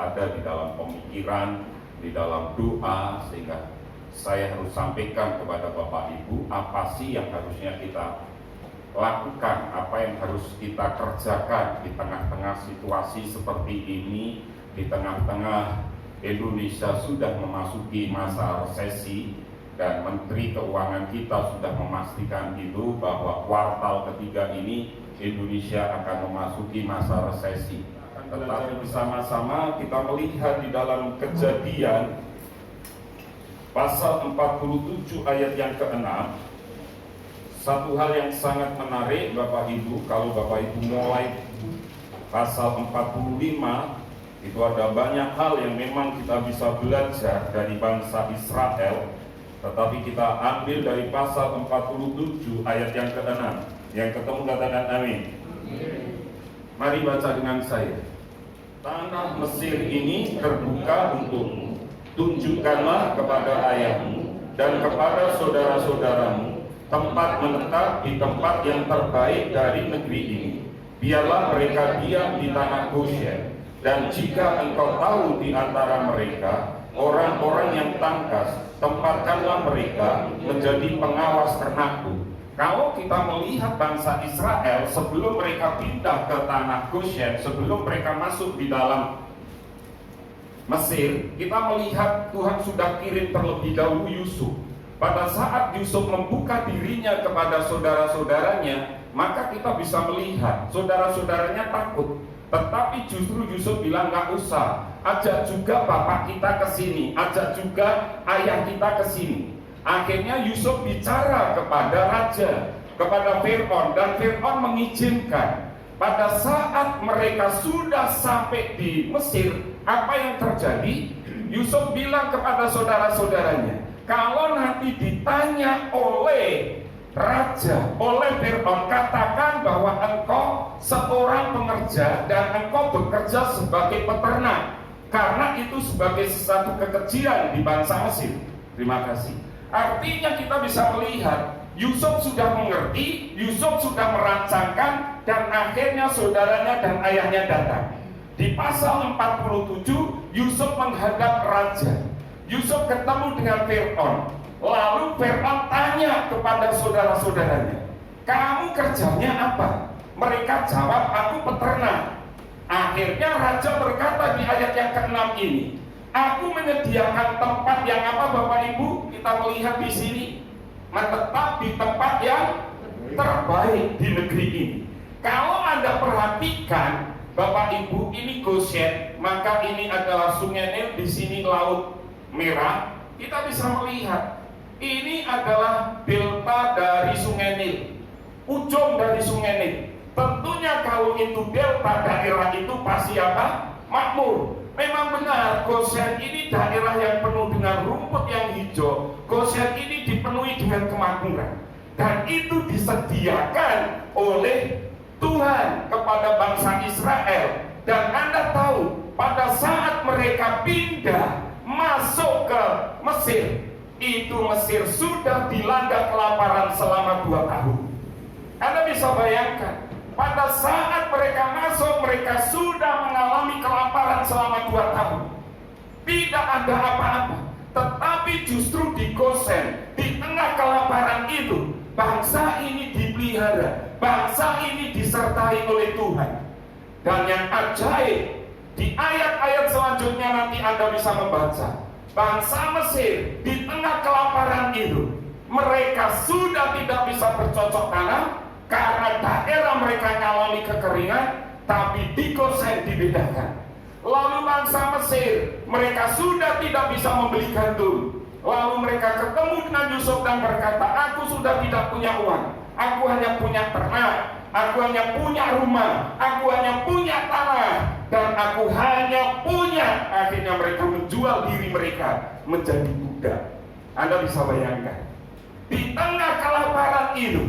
ada di dalam pemikiran, di dalam doa, sehingga saya harus sampaikan kepada Bapak Ibu apa sih yang harusnya kita lakukan, apa yang harus kita kerjakan di tengah-tengah situasi seperti ini, di tengah-tengah Indonesia sudah memasuki masa resesi, dan Menteri Keuangan kita sudah memastikan itu bahwa kuartal ketiga ini Indonesia akan memasuki masa resesi. Tetapi bersama-sama kita melihat di dalam Kejadian pasal 47 ayat yang ke-6, satu hal yang sangat menarik Bapak Ibu. Kalau Bapak Ibu mulai pasal 45, itu ada banyak hal yang memang kita bisa belajar dari bangsa Israel. Tetapi kita ambil dari pasal 47 ayat yang ke-6. Yang ketemu katakan amin. Mari baca dengan saya. Tanah Mesir ini terbuka untukmu. Tunjukkanlah kepada ayahmu dan kepada saudara-saudaramu tempat menetap di tempat yang terbaik dari negeri ini. Biarlah mereka diam di tanah Goshen. Dan jika engkau tahu di antara mereka orang-orang yang tangkas, tempatkanlah mereka menjadi pengawas ternakku. Kalau kita melihat bangsa Israel sebelum mereka pindah ke tanah Goshen, sebelum mereka masuk di dalam Mesir, kita melihat Tuhan sudah kirim terlebih dahulu Yusuf. Pada saat Yusuf membuka dirinya kepada saudara-saudaranya, maka kita bisa melihat saudara-saudaranya takut. Tetapi justru Yusuf bilang nggak usah, ajak juga bapak kita ke sini, ajak juga ayah kita ke sini. Akhirnya Yusuf bicara kepada raja, kepada Fir'aun, dan Fir'aun mengizinkan. Pada saat mereka sudah sampai di Mesir, apa yang terjadi? Yusuf bilang kepada saudara-saudaranya, kalau nanti ditanya oleh raja, oleh Fir'aun, katakan bahwa engkau seorang pengerja dan engkau bekerja sebagai peternak, karena itu sebagai sesuatu kekejian di bangsa Mesir. Terima kasih. Artinya kita bisa melihat Yusuf sudah mengerti, Yusuf sudah merancangkan, dan akhirnya saudaranya dan ayahnya datang. Di pasal 47 Yusuf menghadap raja. Yusuf ketemu dengan Fir'aun. Lalu Fir'aun tanya kepada saudara-saudaranya, kamu kerjanya apa? Mereka jawab, aku peternak. Akhirnya raja berkata di ayat yang ke-6 ini, aku menyediakan tempat yang apa Bapak Ibu? Kita melihat di sini, menetap di tempat yang terbaik di negeri ini. Kalau Anda perhatikan Bapak Ibu, ini Goshen, maka ini adalah Sungai Nil, di sini Laut Merah. Kita bisa melihat ini adalah delta dari Sungai Nil, ujung dari Sungai Nil. Tentunya kalau itu delta, daerah itu pasti apa? Makmur. Memang benar, Goshen ini daerah yang penuh dengan rumput yang hijau. Goshen ini dipenuhi dengan kemakmuran, dan itu disediakan oleh Tuhan kepada bangsa Israel. Dan Anda tahu, pada saat mereka pindah masuk ke Mesir, itu Mesir sudah dilanda kelaparan selama 2 tahun. Anda bisa bayangkan, pada saat mereka masuk, mereka sudah mengalami kelaparan selama 2 tahun. Tidak ada apa-apa. Tetapi justru di Goshen, di tengah kelaparan itu, bangsa ini dipelihara, bangsa ini disertai oleh Tuhan. Dan yang ajaib, di ayat-ayat selanjutnya nanti Anda bisa membaca, bangsa Mesir di tengah kelaparan itu, mereka sudah tidak bisa bercocok tanam karena daerah mereka mengalami kekeringan, tapi di Goshen dibedakan. Lalu bangsa Mesir, mereka sudah tidak bisa membeli gandum. Lalu mereka ketemu dengan Yusuf dan berkata, aku sudah tidak punya uang, aku hanya punya ternak, aku hanya punya rumah, aku hanya punya tanah, dan aku hanya punya. Akhirnya mereka menjual diri mereka menjadi budak. Anda bisa bayangkan, di tengah kelaparan itu,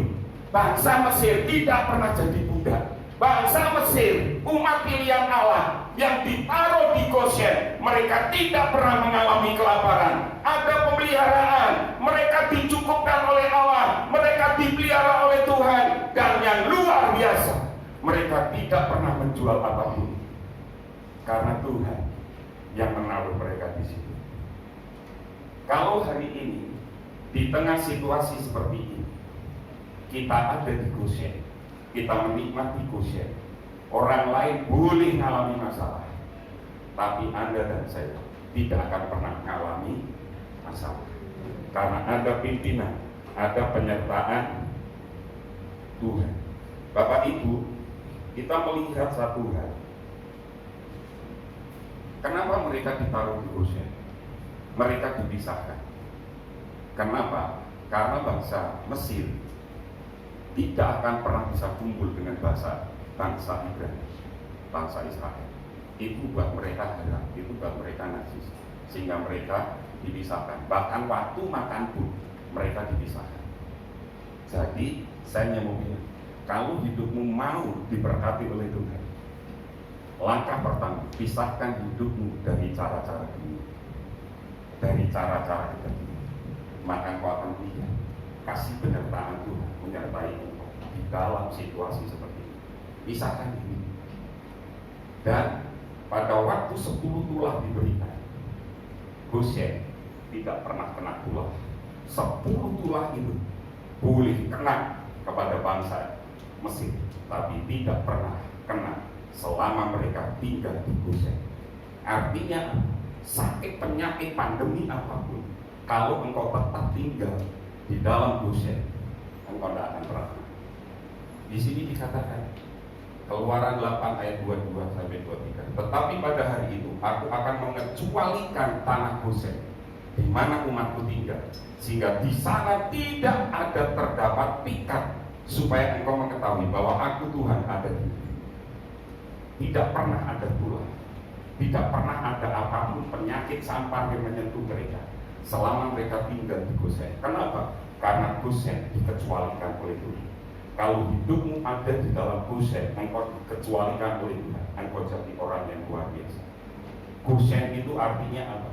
bangsa Mesir tidak pernah jadi budak. Bangsa Mesir, umat pilihan Allah yang ditaruh di Goshen, mereka tidak pernah mengalami kelaparan. Ada pemeliharaan, mereka dicukupkan oleh Allah, mereka dipelihara oleh Tuhan. Dan yang luar biasa, mereka tidak pernah menjual apapun, karena Tuhan yang menaruh mereka di situ. Kalau hari ini di tengah situasi seperti ini, kita ada di Goshen, kita menikmati Goshen. Orang lain boleh mengalami masalah, tapi Anda dan saya tidak akan pernah mengalami masalah, karena ada pimpinan, ada penyertaan Tuhan. Bapak Ibu, kita melihat satu hal. Kenapa mereka ditaruh di Goshen? Mereka dipisahkan. Kenapa? Karena bangsa Mesir tidak akan pernah bisa kumpul dengan bangsa Ibrani, bangsa Israel. Itu buat mereka haram, itu buat mereka najis, sehingga mereka dipisahkan. Bahkan waktu makan pun mereka dipisahkan. Jadi saya mau bilang, kalau hidupmu mau diberkati oleh Tuhan, langkah pertama, pisahkan hidupmu dari cara-cara dunia, dari cara-cara kita dunia. Maka kau akan lihat kasih penyertaan Tuhan menyertai engkau di dalam situasi seperti ini. Pisahkan ini. Dan pada waktu 10 tulah diberikan, Goshen tidak pernah kena tulah. 10 tulah itu boleh kena kepada bangsa Mesir, tapi tidak pernah kena selama mereka tinggal di Goshen. Artinya sakit, penyakit, pandemi apapun, kalau engkau tetap tinggal di dalam Goshen, engkau tidak akan pernah. Di sini dikatakan Keluaran 8 ayat 22 sampai 23. Tetapi pada hari itu aku akan mengecualikan tanah Goshen di mana umatku tinggal, sehingga di sana tidak ada terdapat pikat, supaya engkau mengetahui bahwa aku Tuhan ada di sini. Tidak pernah ada tulah, tidak pernah ada apapun penyakit sampah yang menyentuh mereka selama mereka tinggal di Goshen. Kenapa? Karena Goshen dikecualikan oleh Tuhan. Kalau hidupmu ada di dalam Goshen, engkau dikecualikan oleh Tuhan, engkau jadi orang yang luar biasa. Goshen itu artinya apa?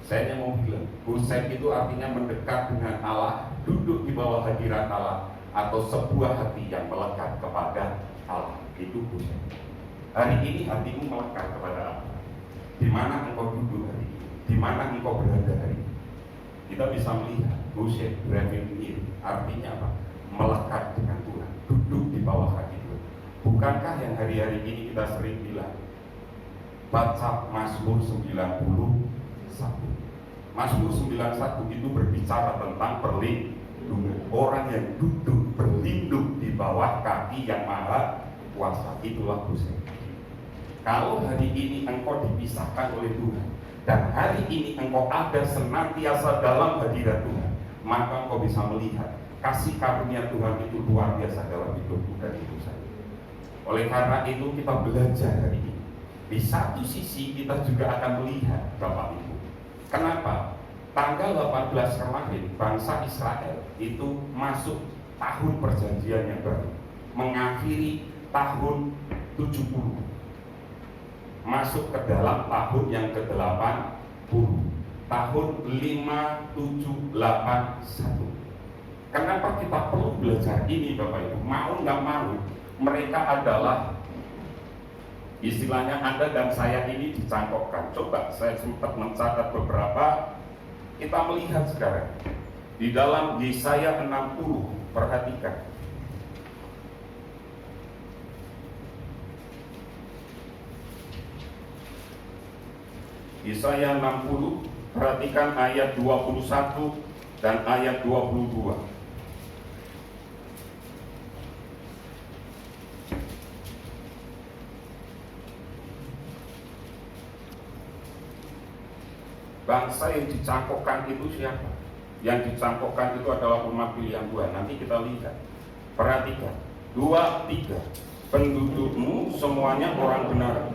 Saya mau bilang, Goshen itu artinya mendekat dengan Allah, duduk di bawah hadirat Allah, atau sebuah hati yang melekat kepada Allah. Itu Goshen. Hari ini hatimu melekat kepada Allah. Di mana engkau duduk hari ini? Di mana engkau berada hari ini? Kita bisa melihat Goshen, Brahmin, artinya apa? Melekat dengan Tuhan, duduk di bawah kaki Tuhan. Bukankah yang hari-hari ini kita sering bilang, baca Mazmur 91. Mazmur 91 itu berbicara tentang perlindungan. Orang yang duduk berlindung di bawah kaki yang maha kuasa, itulah Goshen. Kalau hari ini engkau dipisahkan oleh Tuhan, dan hari ini engkau ada senantiasa dalam hadirat Tuhan, maka engkau bisa melihat kasih karunia Tuhan itu luar biasa dalam hidupmu dan hidup saya. Oleh karena itu kita belajar hari ini. Di satu sisi kita juga akan melihat, Bapak Ibu, kenapa tanggal 18 kemarin bangsa Israel itu masuk tahun perjanjian yang baru, mengakhiri tahun 70, masuk ke dalam tahun yang ke-80, tahun 5781. Kenapa kita perlu belajar ini, Bapak Ibu? Mau nggak mau, mereka adalah istilahnya Anda dan saya ini dicangkokkan. Coba saya sempat mencatat beberapa. Kita melihat sekarang di dalam Yesaya 60, perhatikan. Yesaya 60, perhatikan ayat 21 dan ayat 22. Bangsa yang dicangkokkan itu siapa? Yang dicangkokkan itu adalah umat pilihan Tuhan. Nanti kita lihat. Perhatikan 2, 3. Pendudukmu semuanya orang benar.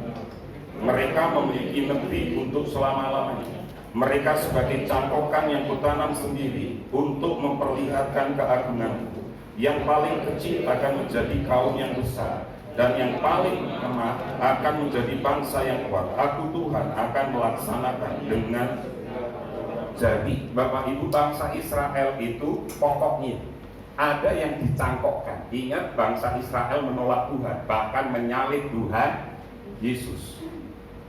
Mereka memiliki negeri untuk selama-lamanya. Mereka sebagai cangkokan yang kutanam sendiri untuk memperlihatkan keagunganku. Yang paling kecil akan menjadi kaum yang besar, dan yang paling lemah akan menjadi bangsa yang kuat. Aku Tuhan akan melaksanakan dengan. Jadi Bapak Ibu, bangsa Israel itu pokoknya ada yang dicangkokkan. Ingat, bangsa Israel menolak Tuhan, bahkan menyalib Tuhan Yesus.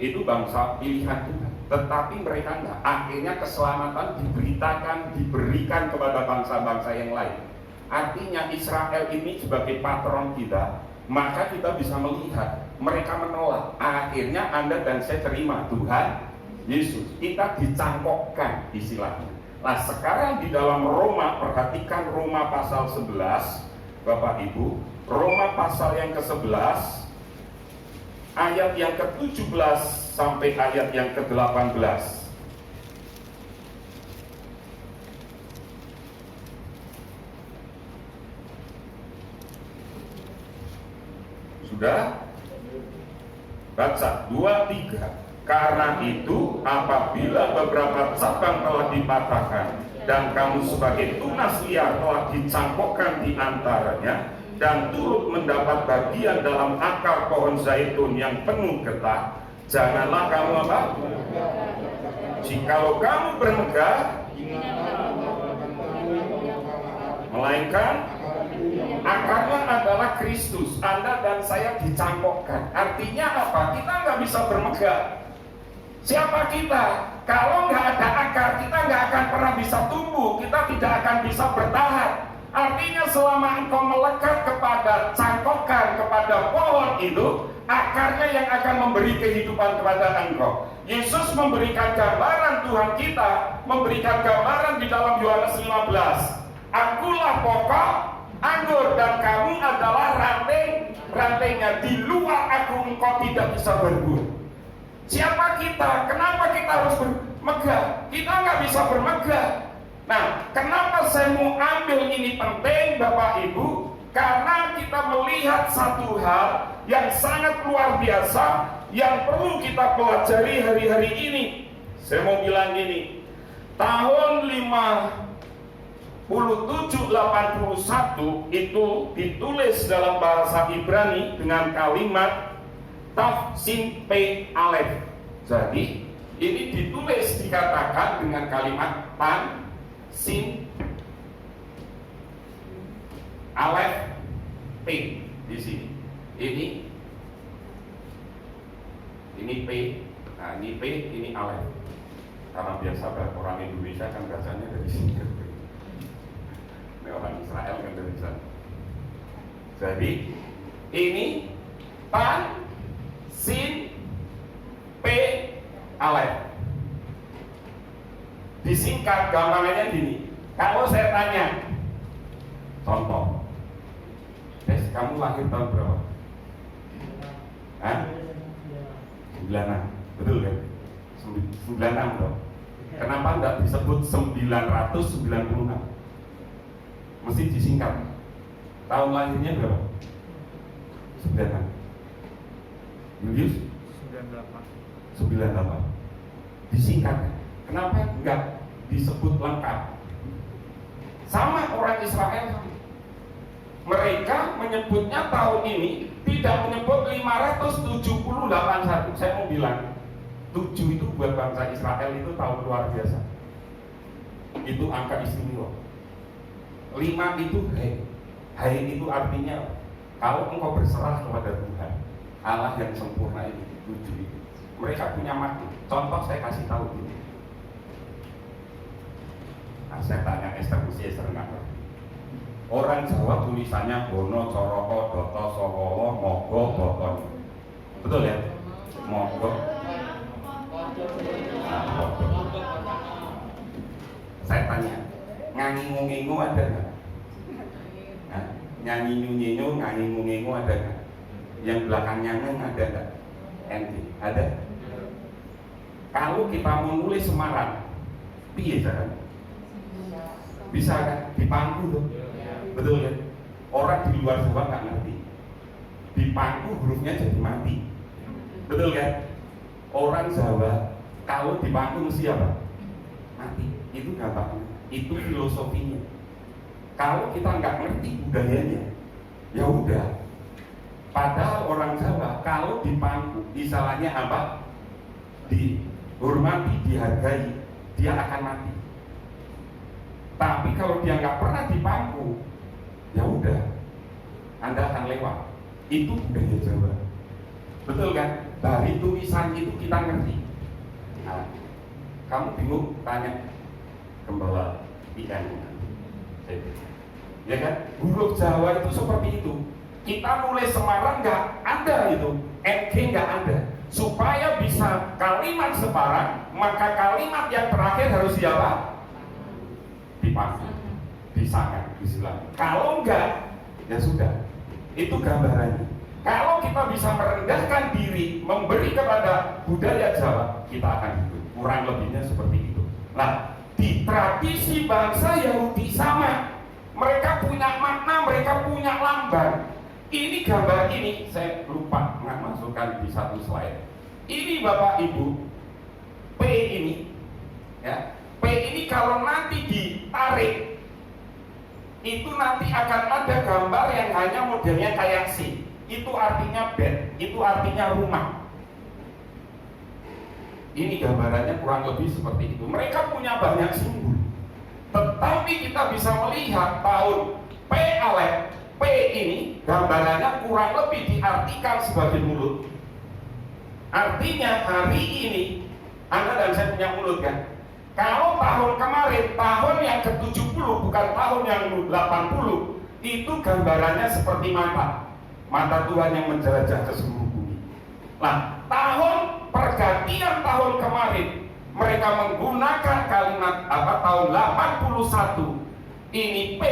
Itu bangsa pilihan Tuhan. tetapi mereka enggak. Akhirnya keselamatan diberikan kepada bangsa-bangsa yang lain. Artinya Israel ini sebagai patron kita, maka kita bisa melihat mereka menolak. Akhirnya Anda dan saya terima Tuhan Yesus. Kita dicangkokkan istilahnya. Nah sekarang di dalam Roma, perhatikan Roma pasal 11, Bapak Ibu. Roma pasal yang ke-11 ayat yang ke-17 sampai ayat yang ke-18. Sudah? Baca 2-3. Karena itu apabila beberapa cabang telah dipatahkan dan kamu sebagai tunas liar telah dicangkokkan di antaranya dan turut mendapat bagian dalam akar pohon zaitun yang penuh getah, janganlah kamu apa? Jikalau kamu bermegah, melainkan akarnya adalah Kristus. Anda dan saya dicangkokkan. Artinya apa? Kita nggak bisa bermegah. Siapa kita? Kalau nggak ada akar, kita nggak akan pernah bisa tumbuh. Kita tidak akan bisa bertahan. Artinya selama engkau melekat kepada cangkokan, kepada pohon itu, akarnya yang akan memberi kehidupan kepada engkau. Yesus memberikan gambaran, Tuhan kita memberikan gambaran di dalam Yohanes 15. Akulah pokok anggur dan kamu adalah ranting-rantingnya. Di luar aku engkau tidak bisa berbuah. Siapa kita? Kenapa kita harus bermegah? Kita nggak bisa bermegah. Nah, kenapa saya mau ambil ini penting Bapak Ibu? Karena kita melihat satu hal yang sangat luar biasa yang perlu kita pelajari hari-hari ini. Saya mau bilang gini, tahun 5781 itu ditulis dalam bahasa Ibrani dengan kalimat Taf Sin Pe Alef. Jadi ini ditulis dikatakan dengan kalimat Tan Sin Alef P di sini. Ini P. Nah, ini P, ini Alef. Karena biasa orang Indonesia kan bacanya dari sini. Ini orang Israel kan dari sana. Jadi ini Tan Sin P Alef. Disingkat gampangannya gini. Kalau saya tanya, contoh, kamu lahir tahun berapa? Hah? 96, betul kan? 96 dong. Kenapa enggak disebut 996? Mesti disingkat. Tahun lahirnya berapa? 96. Julius? 98. Disingkat. Kenapa enggak disebut lengkap? Sama orang Israel. Mereka menyebutnya tahun ini tidak menyebut 578. Saya mau bilang 7 itu buat bangsa Israel itu tahun luar biasa. Itu angka istimewa. 5 itu hai. Hai itu artinya kalau engkau berserah kepada Tuhan Allah yang sempurna ini. 7 itu mereka punya makna. Contoh saya kasih tahu dulu. Nah, saya tanya Esther enggak. Orang Jawa tulisannya Bono, Coroko, Doto, Sokolo, Mogo, Boton. Betul ya? Mogo. Nah, saya tanya, ngangi-ngungingu ada nggak? Nah, nyanyi-nyunyi-nyu, ngangi-ngungingu ada nggak? Yang belakangnya ada nggak? Enti, ada? Kalau kita mau nulis Semarang, piye caranya? Bisa kan? Di pangku tuh. Betul ya? Orang di luar Jawa nggak ngerti. Di pangku hurufnya jadi mati. Betul kan? Orang Jawa kalau di pangku mesti apa? Mati. Itu gampang. Itu filosofinya. Kalau kita nggak ngerti budayanya, ya udah. Padahal orang Jawa kalau di pangku, istilahnya apa? Dihormati, dihargai, dia akan mati. Tapi kalau dia nggak pernah dipangku, ya udah, Anda akan lewat. Itu budaya Jawa. Betul kan? Dari tulisan itu kita ngerti. Nah, Kamu bingung, tanya Gembala IN. Ya kan? Huruf Jawa itu seperti itu. Kita nulis Semarang nggak ada itu, NG nggak ada. Supaya bisa kalimat Semarang, maka kalimat yang terakhir harus siapa? Dipasang, disangkan, disilang. Kalau enggak, ya sudah. Itu gambarannya. Kalau kita bisa merendahkan diri, memberi kepada budaya Jawa, kita akan hidup. Kurang lebihnya seperti itu. Nah, di tradisi bangsa Yahudi sama. Mereka punya makna, mereka punya lambang. Ini gambar ini, saya lupa masukkan di satu slide. Ini Bapak Ibu, P ini, ya, P ini kalau nanti ditarik, itu nanti akan ada gambar yang hanya modelnya kayak C. Itu artinya bed, itu artinya rumah. Ini gambarannya kurang lebih seperti itu. Mereka punya banyak simbol, tetapi kita bisa melihat tahun P Alef, P ini gambarannya kurang lebih diartikan sebagai mulut. Artinya hari ini Anda dan saya punya mulut kan. Kalau tahun kemarin, tahun yang ke-70 bukan tahun yang 80, itu gambarannya seperti mata Tuhan yang menjelajah ke seluruh bumi. Nah, tahun pergantian tahun kemarin mereka menggunakan kalimat tahun 81 ini P,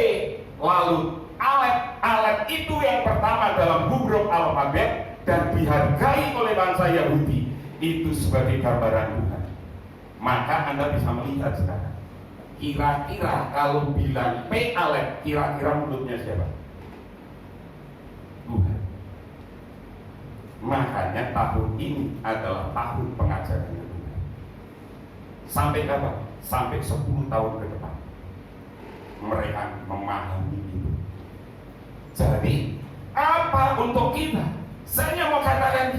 lalu Alef itu yang pertama dalam huruf alfabet dan dihargai oleh bangsa Yahudi itu sebagai gambaran Tuhan. Maka Anda bisa melihat sekarang, kira-kira kalau bilang P Alef, kira-kira mulutnya siapa? Tuhan. Makanya tahun ini adalah tahun pengajarannya Tuhan. Sampai kapan? Sampai 10 tahun ke depan mereka memahami itu. Jadi apa untuk kita? Saya mau katakan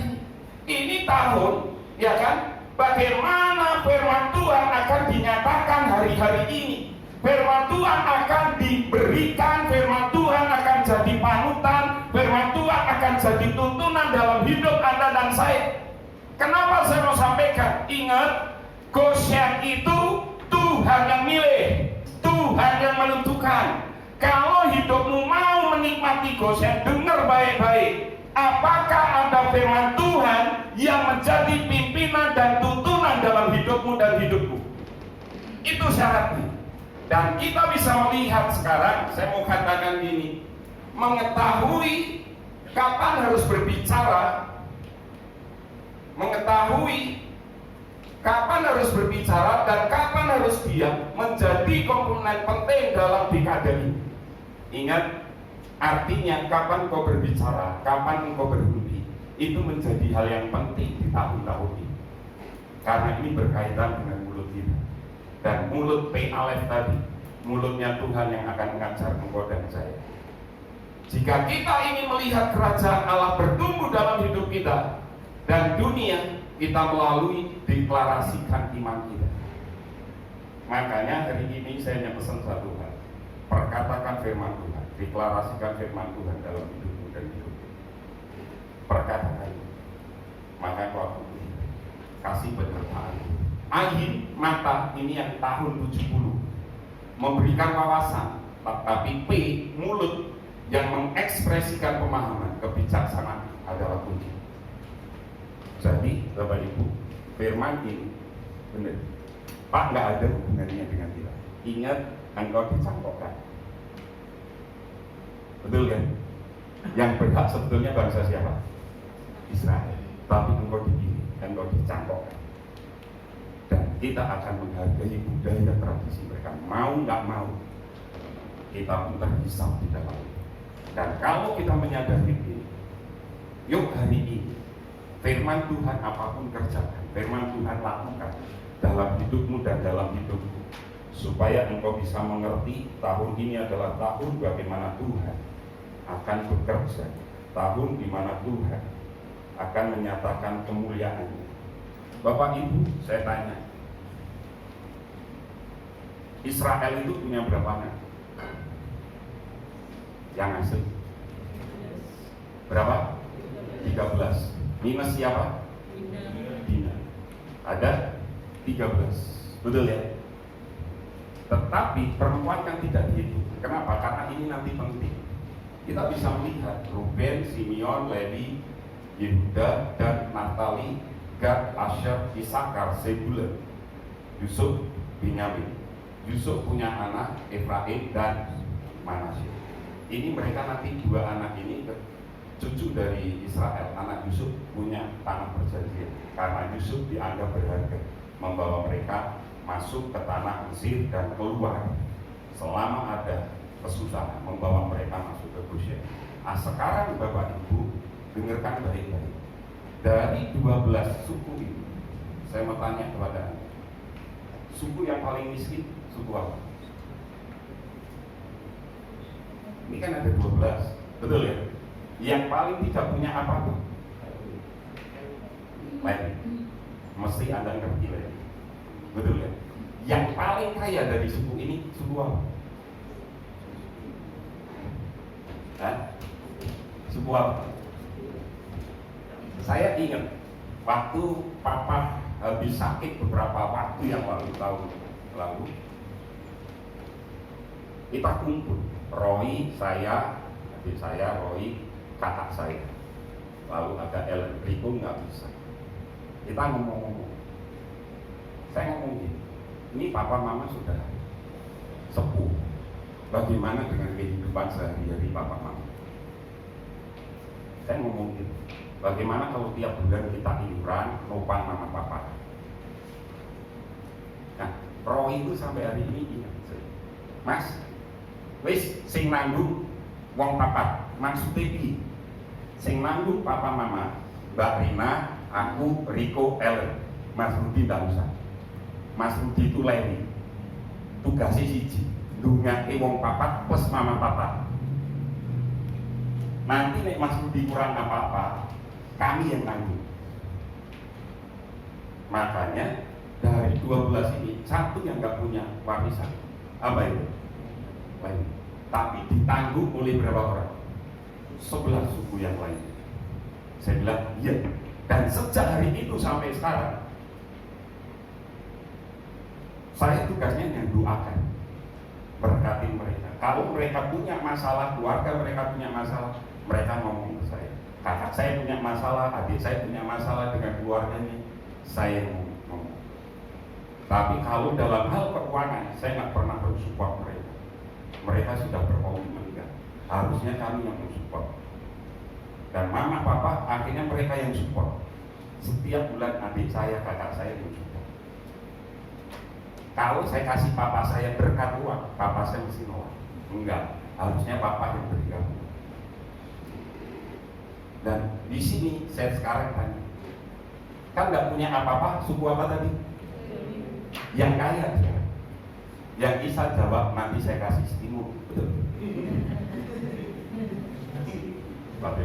ini tahun, ya kan? Bagaimana firman Tuhan akan dinyatakan hari-hari ini? Firman Tuhan akan diberikan, firman Tuhan akan jadi panutan, firman Tuhan akan jadi tuntunan dalam hidup Anda dan saya. Kenapa saya mau sampaikan? Ingat, Goshen itu Tuhan yang milih, Tuhan yang menentukan. Kalau hidupmu mau menikmati Goshen, dengar baik-baik. Apakah ada firman Tuhan yang menjadi pimpinan dan tuntunan dalam hidupmu dan hidupku? Itu syaratnya. Dan kita bisa melihat sekarang, saya mau katakan gini, mengetahui kapan harus berbicara, mengetahui kapan harus berbicara dan kapan harus diam menjadi komponen penting dalam dekade ini. Ingat, artinya kapan kau berbicara, kapan kau berhenti, itu menjadi hal yang penting di tahun-tahun ini. Karena ini berkaitan dengan mulut kita. Dan mulut P Alef tadi, mulutnya Tuhan yang akan mengajar engkau dan saya. Jika kita ingin melihat kerajaan Allah bertumbuh dalam hidup kita dan dunia, kita melalui deklarasikan iman kita. Makanya hari ini saya hanya pesan satu hal, perkatakan firman Tuhan, deklarasikan firman Tuhan dalam hidupmu dan hidupmu. Perkatakan, maka kau akan kasih penyertaan. Ain mata ini yang tahun 70 memberikan wawasan, tapi P mulut yang mengekspresikan pemahaman, kebijaksanaan adalah kunci. Jadi Bapak Ibu, firman ini benar, Pak, nggak ada hubungannya dengan kita. Ingat, engkau dicangkokkan. Betul kan? Yang berhak sebetulnya bangsa siapa? Israel. Tapi engkau dipilih, engkau dicangkokkan. Dan kita akan menghargai budaya tradisi mereka. Mau nggak mau, kita pun terhisap di dalam itu. Dan kalau kita menyadari ini, yuk hari ini firman Tuhan apapun kerjakan, firman Tuhan lakukan dalam hidupmu dan dalam hidupku, supaya engkau bisa mengerti tahun ini adalah tahun bagaimana Tuhan akan bekerja, tahun di mana Tuhan akan menyatakan kemuliaan-Nya. Bapak Ibu, saya tanya, Israel itu punya berapa anak? Yang asli berapa? 13. Minus siapa? Dina. Ada 13. betul ya? Tetapi perempuan kan tidak dihitung. Kenapa? Karena ini nanti penting. Kita bisa melihat Ruben, Simeon, Lewi, Yehuda, dan Naftali, Gad, Asher, Isakar, Zebulun, Yusuf, Binyamin. Yusuf punya anak Efraim dan Manasye. Ini mereka nanti dua anak ini cucu dari Israel. Anak Yusuf punya tanah perjanjian karena Yusuf dianggap berharga, membawa mereka masuk ke tanah Mesir dan keluar selama ada kesusahan, membawa mereka masuk ke Goshen. Nah, sekarang Bapak Ibu dengarkan baik-baik. Dari 12 suku ini, saya mau tanya kepada Anda, suku yang paling miskin suku apa? Ini kan ada 12, betul ya? Yang paling tidak punya apa-apa? Lewi. Mesti Anda ngerti Lewi, betul ya? Yang paling kaya dari suku ini suku apa? Hah? Suku apa? Saya ingat waktu Papa habis sakit beberapa waktu yang tahun lalu, kita kumpul, Roy, saya, adik saya, Roy, kakak saya, lalu ada Ellen, Rico nggak bisa. Kita ngomong-ngomong, saya ngomong gini, ini Papa Mama sudah sepuh, bagaimana dengan kehidupan sehari-hari Papa Mama? Saya ngomong gitu, bagaimana kalau tiap bulan kita iuran, nopang Mama Papa? Nah, Roy itu sampai hari ini ingat, Mas, wis sing nanggung wong papat, maksudnya iki sing nanggung Papa Mama, Mbak Rina, aku, Rico, Ellen, Mas Rudi tak usah. Mas Rudi itu Lewi, tugasnya siji, ndungake wong papat plus Mama Papa. Nanti nek Mas Rudi kurang apa-apa, kami yang tanggung. Makanya dari 12 ini satu yang nggak punya warisan, apa itu? Lewi. Tapi ditanggung oleh berapa orang? 11 suku yang lain. Saya bilang iya. Dan sejak hari itu sampai sekarang, saya tugasnya yang doakan, berkatin mereka. Kalau mereka punya masalah, keluarga mereka punya masalah, mereka ngomong ke saya. Kakak saya punya masalah, adik saya punya masalah dengan keluarganya, saya ngomong. Tapi kalau dalam hal keuangan, saya nggak pernah mensupport mereka. Mereka sudah berkomitmen enggak. Harusnya kami yang mensupport. Dan Mama Papa akhirnya mereka yang support. Setiap bulan adik saya, kakak saya mensupport. Kalau saya kasih Papa saya berkat uang, Papa saya mesti nolak. Enggak, harusnya Papa yang berikan. Dan di sini saya sekarang tanya, kan nggak punya apa-apa, suku apa tadi? Yang kaya dia. Yang bisa jawab nanti saya kasih stimul, betul? Tapi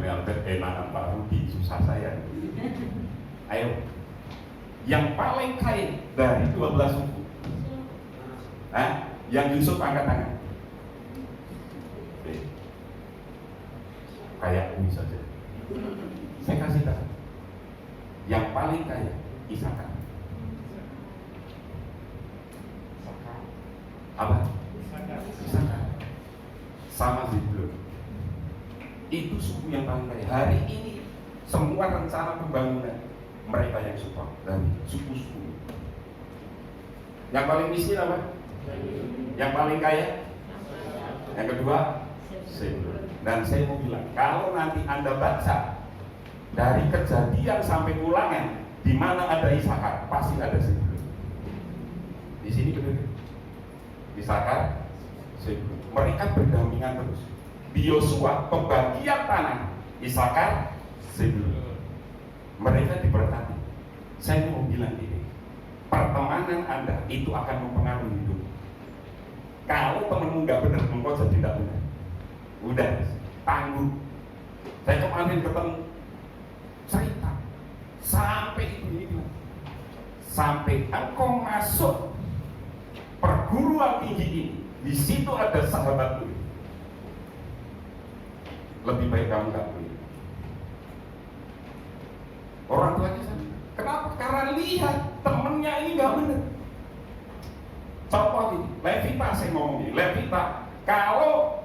enakan Pak Rudi, susah saya. Ayo, yang paling kaya dari 12 suku, yang Yusuf angkat tangan. Kayak ini saja. Saya kasih tahu, yang paling kaya Isakar. Apa? Isakar. Sama Zebulun. Itu suku yang paling kaya. Hari ini semua rencana pembangunan mereka yang support dari suku-suku. Yang paling miskin apa? Yang paling kaya? Yang kedua Zebulun. Dan saya mau bilang, kalau nanti Anda baca dari Kejadian sampai Ulangan, di mana ada Isakar, pasti ada Zebulun. Di sini benar. Isakar, Zebulun. Mereka berdampingan terus. Di Yosua pembagian tanah, Isakar, Zebulun. Mereka diberkati. Saya mau bilang ini, pertemanan Anda itu akan mempengaruhi hidup. Kalau temenmu nggak benar, engkau jadi tidak benar. Udah, tangguh. Saya kemarin ketemu cerita sampai ibu ini bilang, sampai engkau masuk perguruan tinggi ini, di situ ada sahabatmu. Lebih baik kamu nggak boleh. Orang tuanya sana. Kenapa? Karena lihat temennya ini nggak benar. Contoh ini, Levita saya ngomong ini, Levita, kalau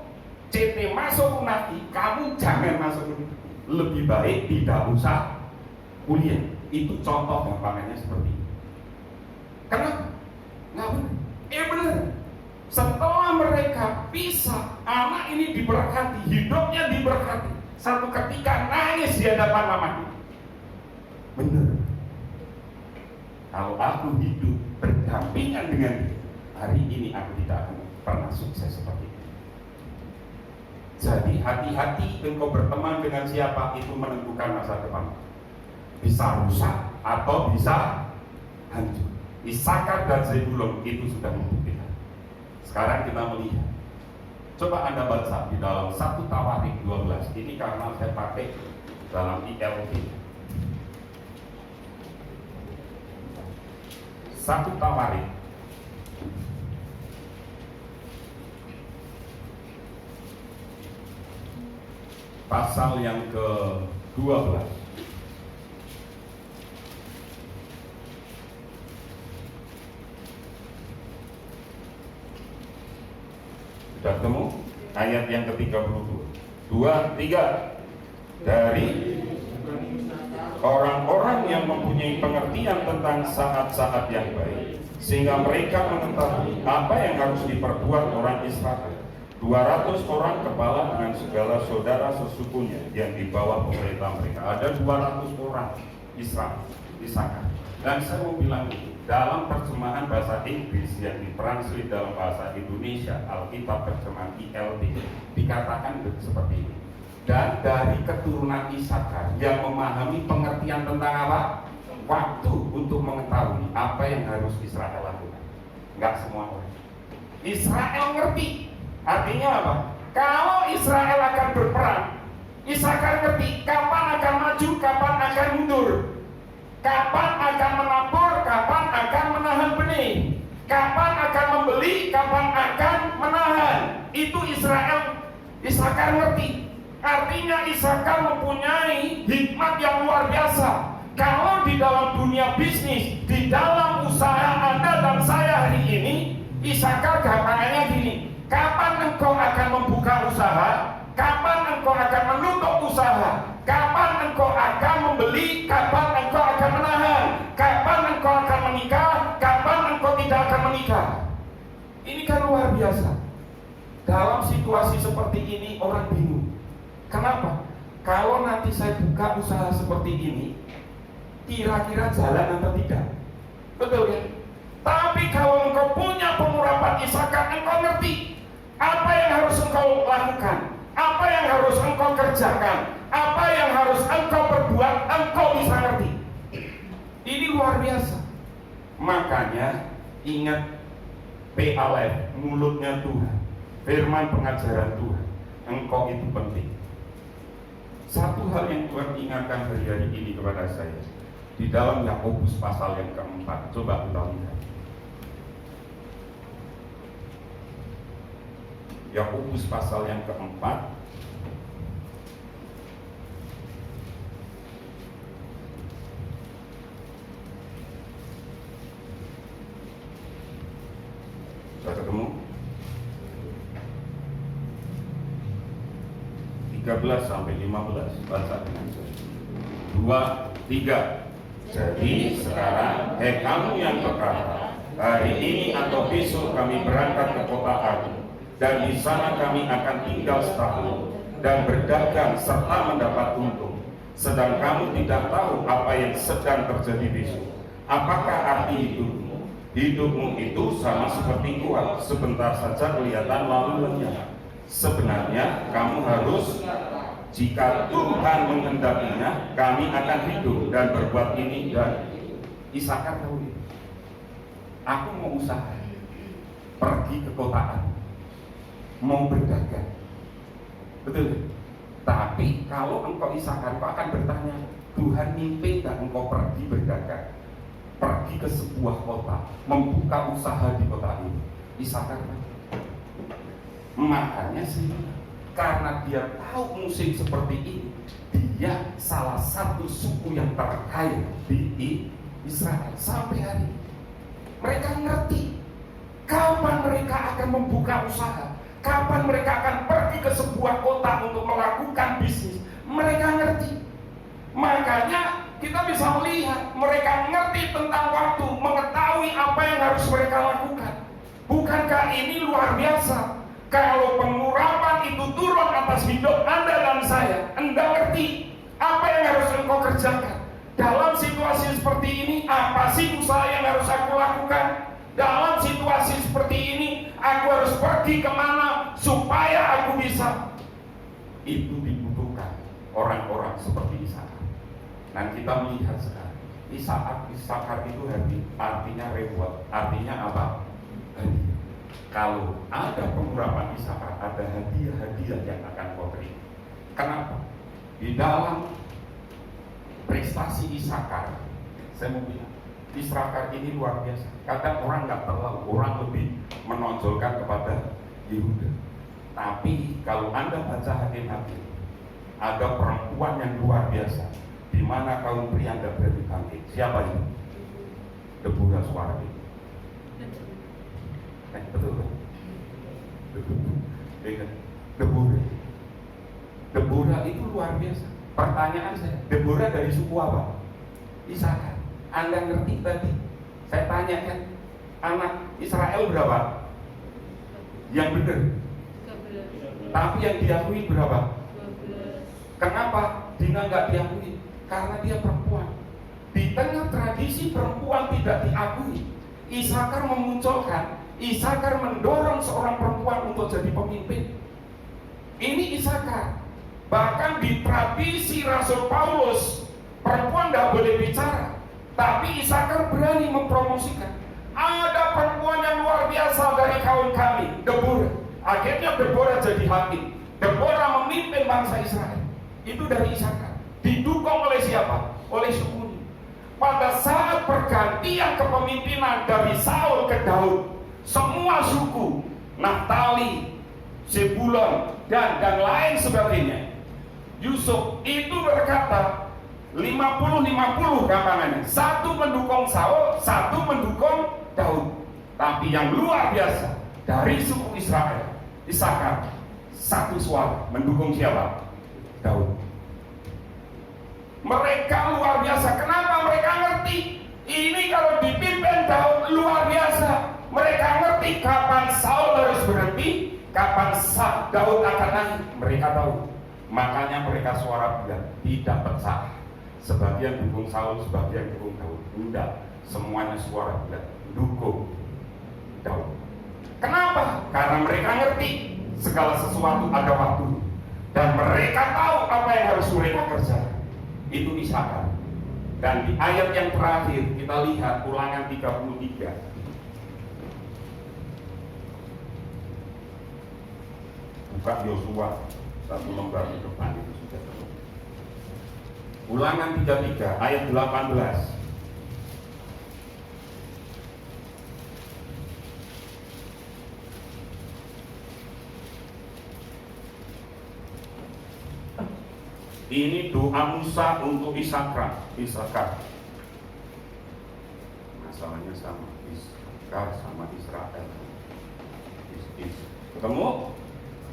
CT masuk nanti, kamu jangan masuk ini. Lebih baik tidak usah kuliah. Itu contoh gampangannya seperti ini. Kenapa? Nggak benar. Benar. Setelah mereka bisa, anak ini diberkati, hidupnya diberkati. Satu ketika nangis di hadapan mamanya. Benar. Kalau aku hidup berdampingan dengan dia, hari ini aku tidak akan pernah sukses seperti itu. Jadi hati-hati engkau berteman dengan siapa, itu menentukan masa depan. Bisa rusak atau bisa hancur. Isakar dan Zebulon itu sudah membuktikan. Sekarang kita melihat. Coba Anda baca di dalam 1 Tawarik 12. Ini karena saya pakai dalam ILT. 1 Tawarik pasal yang ke-12. Sudah ketemu? Ayat yang ke-32. 2, 3. Dari orang-orang yang mempunyai pengertian tentang saat-saat yang baik, sehingga mereka mengetahui apa yang harus diperbuat orang Israel. 200 orang kepala dengan segala saudara sesukunya yang di bawah pemerintah mereka. Ada 200 orang Israel, Isakar. Dan saya mau bilang ini, dalam terjemahan bahasa Inggris yang ditranslate dalam bahasa Indonesia, Alkitab terjemahan ILT, dikatakan seperti ini. Dan dari keturunan Isakar yang memahami pengertian tentang apa? Waktu untuk mengetahui apa yang harus Israel lakukan. Enggak semua orang. Israel ngerti. Artinya apa? Kalau Israel akan berperang, Isakar ngerti kapan akan maju, kapan akan mundur, kapan akan menabur, kapan akan menahan benih, kapan akan membeli, kapan akan menahan. Itu Isakar ngerti. Artinya Isakar mempunyai hikmat yang luar biasa. Kalau di dalam dunia bisnis, di dalam usaha Anda dan saya hari ini, Isakar gampangannya gini. Kapan engkau akan membuka usaha? Kapan engkau akan menutup usaha? Kapan engkau akan membeli? Kapan engkau akan menahan? Kapan engkau akan menikah? Kapan engkau tidak akan menikah? Ini kan luar biasa. Dalam situasi seperti ini orang bingung. Kenapa? Kalau nanti saya buka usaha seperti ini, kira-kira jalan atau tidak? Betul ya? Tapi kalau engkau punya pengurapan Isakar, engkau ngerti apa yang harus engkau lakukan, apa yang harus engkau kerjakan, apa yang harus engkau perbuat, engkau bisa ngerti. Ini luar biasa. Makanya ingat PALF, mulutnya Tuhan, firman pengajaran Tuhan, engkau itu penting. Satu hal yang Tuhan ingatkan hari-hari ini kepada saya, di dalam Yakobus pasal yang keempat, coba kita lihat. Yakobus pasal yang keempat, sudah ketemu? 13 sampai 15, baca dengan saya. 2, 3. Jadi sekarang, kamu yang berkata, hari ini atau besok kami berangkat ke kota Aku, dan di sana kami akan tinggal setahun dan berdagang serta mendapat untung. Sedang kamu tidak tahu apa yang sedang terjadi besok. Apakah arti hidupmu? Hidupmu itu sama seperti uap, sebentar saja kelihatan lalu lenyap. Sebenarnya kamu harus, jika Tuhan menghendakinya, kami akan hidup dan berbuat ini dan Isakar tahu. Aku mau usaha, pergi ke kota, mau berdagang, betul. Tapi kalau engkau Isakar, engkau akan bertanya, Tuhan mimpi tak engkau pergi berdagang, pergi ke sebuah kota, membuka usaha di kota ini? Isakar, makanya sih, karena dia tahu musim seperti ini, dia salah satu suku yang terkaya di Israel sampai hari ini. Mereka ngerti Kapan mereka akan membuka usaha? Kapan mereka akan pergi ke sebuah kota untuk melakukan bisnis? Mereka ngerti. Makanya kita bisa melihat mereka ngerti tentang waktu, mengetahui apa yang harus mereka lakukan. Bukankah ini luar biasa? Kalau pengurapan itu turun atas hidup Anda dan saya, Anda ngerti apa yang harus engkau kerjakan. Dalam situasi seperti ini, apa sih usaha yang harus aku lakukan? Dalam situasi seperti ini, aku harus pergi kemana supaya aku bisa. Itu dibutuhkan orang-orang seperti Ishakar. Dan kita melihat sekarang, Ishakar itu artinya reward. Artinya apa? Hadiah. Kalau ada pengurapan Ishakar, ada hadiah-hadiah yang akan kau terima. Kenapa? Di dalam prestasi Ishakar, saya mau bilang, Ishakar ini luar biasa. Kadang orang nggak terlalu, orang lebih menonjolkan kepada Yehuda. Tapi kalau Anda baca Hakim-Hakim, ada perempuan yang luar biasa, di mana kaum pria nggak berani bangkit. Siapa itu? Deborah Suwardi. Betul kan? Deborah itu luar biasa. Pertanyaan saya, Deborah dari suku apa? Ishakar. Anda ngerti tadi? Saya tanyakan, anak Israel berapa? Yang benar. Tapi yang diakui berapa? Kenapa Dina nggak diakui? Karena dia perempuan. Di tengah tradisi perempuan tidak diakui, Ishakar memunculkan, Ishakar mendorong seorang perempuan untuk jadi pemimpin. Ini Ishakar. Bahkan di tradisi Rasul Paulus, perempuan tidak boleh bicara, tapi Ishakar berani mempromosikan. Ada perempuan yang luar biasa dari kaum kami, Deborah. Akhirnya Deborah jadi hakim. Deborah memimpin bangsa Israel. Itu dari Ishakar. Didukung oleh siapa? Oleh suku. Pada saat pergantian kepemimpinan dari Saul ke Daud, semua suku, Naftali, Zebulon, dan lain sebagainya, Yusuf itu berkata 50-50 gampangannya. Satu mendukung Saul, satu mendukung Daud. Tapi yang luar biasa, dari suku Israel, Ishakar, satu suara mendukung siapa? Daud. Mereka luar biasa. Kenapa? Mereka ngerti ini kalau dipimpin Daud luar biasa. Mereka ngerti kapan Saul harus berhenti, kapan Daud akan naik. Mereka tahu. Makanya mereka suara bulat, tidak pecah. Sebagian dukung Saul, sebagian dukung Daud. Tidak, semuanya suara bulat, dukung Daud. Kenapa? Karena mereka ngerti segala sesuatu ada waktu, dan mereka tahu apa yang harus mereka kerjakan. Itu Ishakar. Dan di ayat yang terakhir kita lihat Ulangan 33. Buka Yosua satu lembar di depan itu sudah terus. Ulangan 33 ayat 18. Ini doa Musa untuk Ishakar. Masalahnya sama Ishakar sama Israel. Ketemu?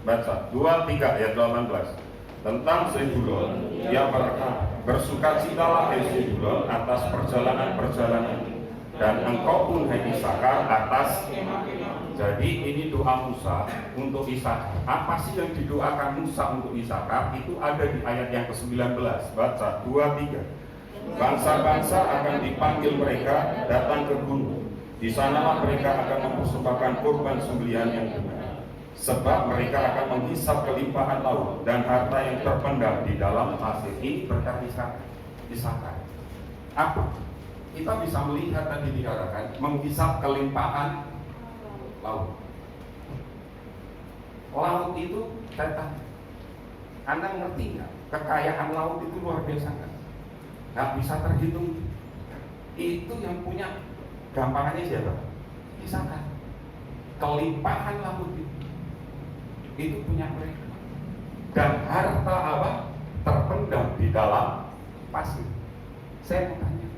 Baca 2-3 ayat 18. Tentang Zebulon, ia berkata, bersukacitalah hai Zebulon atas perjalanan-perjalanan, dan engkau pun hai Ishakar atas. Jadi ini doa Musa untuk Ishakar. Apa sih yang didoakan Musa untuk Ishakar? Itu ada di ayat yang ke-19. Baca 2-3. Bangsa-bangsa akan dipanggil mereka datang ke gunung. Di sanalah mereka akan mempersembahkan kurban sembelihan yang benar. Sebab mereka akan menghisap kelimpahan laut dan harta yang terpendam di dalam pasir. Ini berkat Ishakar. Apa? Kita bisa melihat tadi dikatakan menghisap kelimpahan laut. Laut itu datang. Anda ngerti nggak? Kekayaan laut itu luar biasa kan? Nggak bisa terhitung. Itu yang punya gampangannya siapa? Ishakar. Kelimpahan laut itu punya mereka. Dan harta apa? Terpendam di dalam pasir. Saya mau tanya,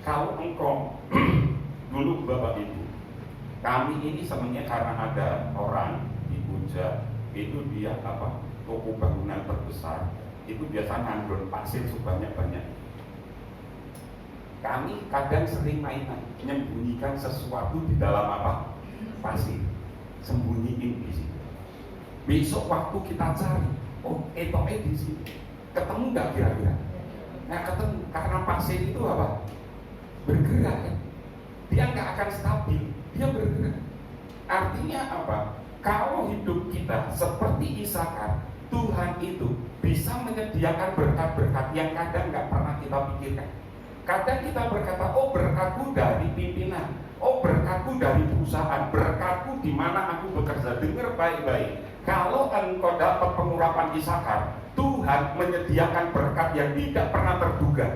kalau engkau dulu Bapak Ibu Kami ini sebenarnya karena ada orang di Puja, itu dia toko bangunan terbesar, itu biasa ngandon pasir sebanyak-banyak. Kami kadang sering mainan, menyembunyikan sesuatu di dalam pasir, sembunyiin di situ. Besok waktu kita cari, etoknya di sini, ketemu nggak kira-kira? Nah ketemu, karena pasir itu bergerak kan? Dia nggak akan stabil, dia bergerak. Artinya apa? Kalau hidup kita seperti Ishakar, Tuhan itu bisa menyediakan berkat-berkat yang kadang nggak pernah kita pikirkan. Kadang kita berkata, berkatku dari pimpinan, berkatku dari perusahaan, berkatku di mana aku bekerja. Dengar baik-baik. Kalau engkau dapat pengurapan Ishakar, Tuhan menyediakan berkat yang tidak pernah terduga.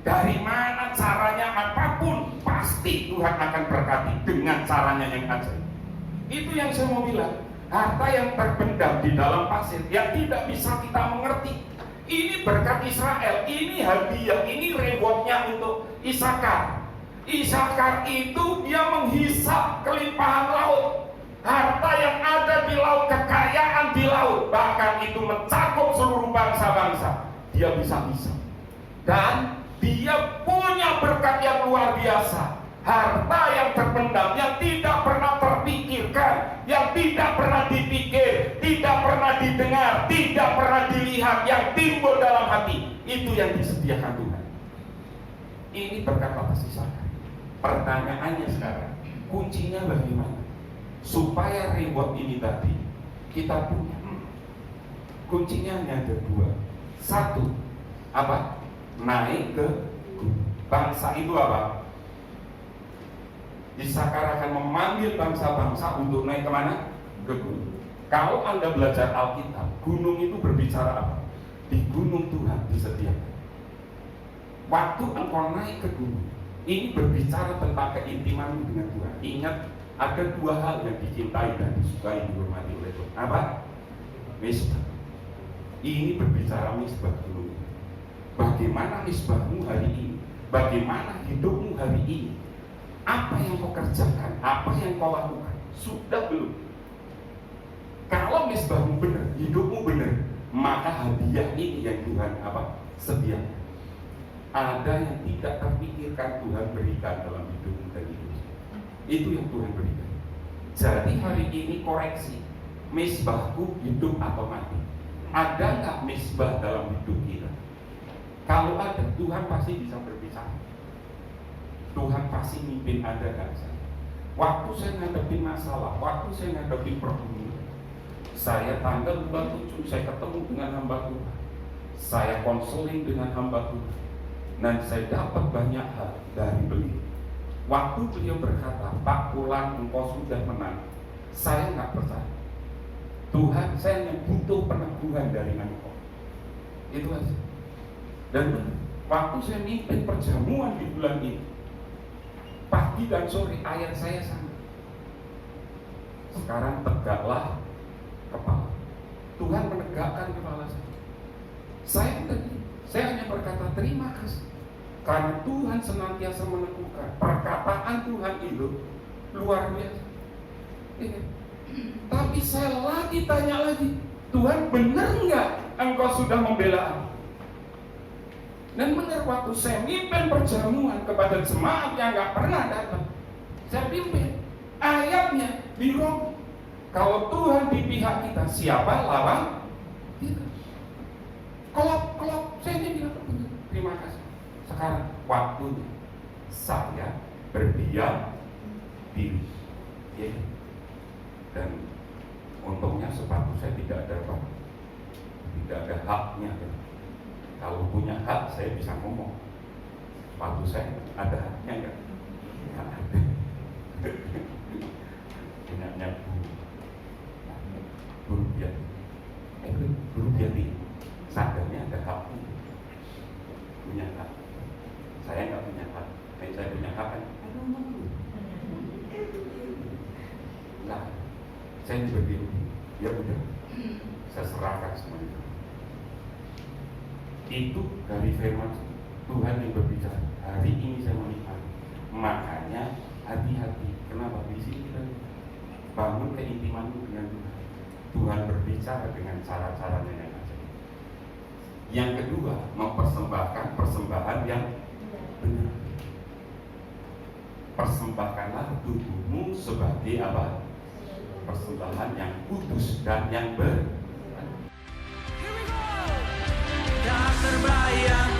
Dari mana caranya apapun, pasti Tuhan akan berkati dengan caranya yang ajaib. Itu yang saya mau bilang. Harta yang terpendam di dalam pasir yang tidak bisa kita mengerti. Ini berkat Israel, ini hadiah, ini rewardnya untuk Ishakar. Ishakar itu dia menghisap kelimpahan laut. Harta yang ada di laut, kekayaan di laut, bahkan itu mencakup seluruh bangsa-bangsa. Dia bisa hisap. Dan dia punya berkat yang luar biasa. Harta yang terpendam, yang tidak pernah terpikirkan, yang tidak pernah dipikir, tidak pernah didengar, tidak pernah dilihat, yang timbul dalam hati, itu yang disediakan Tuhan. Ini berkat atas Ishakar. Pertanyaannya sekarang, kuncinya bagaimana supaya reward ini tadi kita punya? Kuncinya hanya ada dua. Satu, naik ke gunung. Bangsa itu Ishakar akan memanggil bangsa-bangsa untuk naik kemana? Ke gunung. Kalau Anda belajar Alkitab, gunung itu berbicara apa? Di gunung Tuhan disediakan. Waktu engkau naik ke gunung, ini berbicara tentang keintiman dengan Tuhan. Ingat, ada dua hal yang dicintai dan disukai, dihormati oleh Tuhan. Apa? Misbah. Ini berbicara misbah dulu. Bagaimana misbahmu hari ini? Bagaimana hidupmu hari ini? Apa yang kau kerjakan? Apa yang kau lakukan? Sudah belum? Kalau misbahmu benar, hidupmu benar, maka hadiah ini yang Tuhan sediakan. Ada yang tidak terpikirkan Tuhan berikan dalam hidupmu dan hidupmu. Itu yang Tuhan berikan. Jadi hari ini koreksi, misbahku hidup atau mati? Ada nggak misbah dalam hidup kita? Kalau ada, Tuhan pasti bisa berbicara. Tuhan pasti mimpin Anda dan saya. Waktu saya ngadepin masalah, waktu saya ngadepin pergumulan, saya tanggal 27 saya ketemu dengan hamba Tuhan, saya konseling dengan hamba Tuhan, dan saya dapat banyak hal dari beliau. Waktu beliau berkata, Pak Pulang, engkau sudah menang, saya nggak percaya. Tuhan, saya yang butuh peneguhan dari engkau. Itu aja. Dan waktu saya mimpin perjamuan di bulan ini, pagi dan sore ayat saya sama. Sekarang tegaklah kepala. Tuhan menegakkan kepala saya. Saya hanya berkata terima kasih, karena Tuhan senantiasa meneguhkan. Perkataan Tuhan itu luar biasa. Tapi saya lagi tanya lagi, Tuhan benar nggak engkau sudah membela aku? Dan benar, waktu saya mimpin perjamuan kepada jemaat yang nggak pernah datang, saya pimpin ayatnya di Roma. Kalau Tuhan di pihak kita, siapa lawan kita? Kalau saya ini bilang terima kasih. Sekarang waktunya saya berdiam diri. Ya. Dan untungnya sepatu saya tidak ada haknya. Kalau punya hak, saya bisa ngomong. Sepatu saya ada haknya enggak? Enggak ada. Punyanya Guru Biati. Guru Biati sadarnya ada haknya. Punya hak. Saya enggak punya hak. Saya punya hak kan? Nah, saya berdiri. Ya udah, saya serahkan semuanya. Itu dari firman Tuhan yang berbicara. Hari ini saya menikmati. Makanya hati-hati. Kenapa? Di sini kita bangun keintimanmu dengan Tuhan. Tuhan berbicara dengan cara-caranya yang ajaib. Yang kedua, mempersembahkan persembahan yang benar. Persembahkanlah tubuhmu sebagai apa? Persembahan yang kudus dan yang benar. Tak terbayang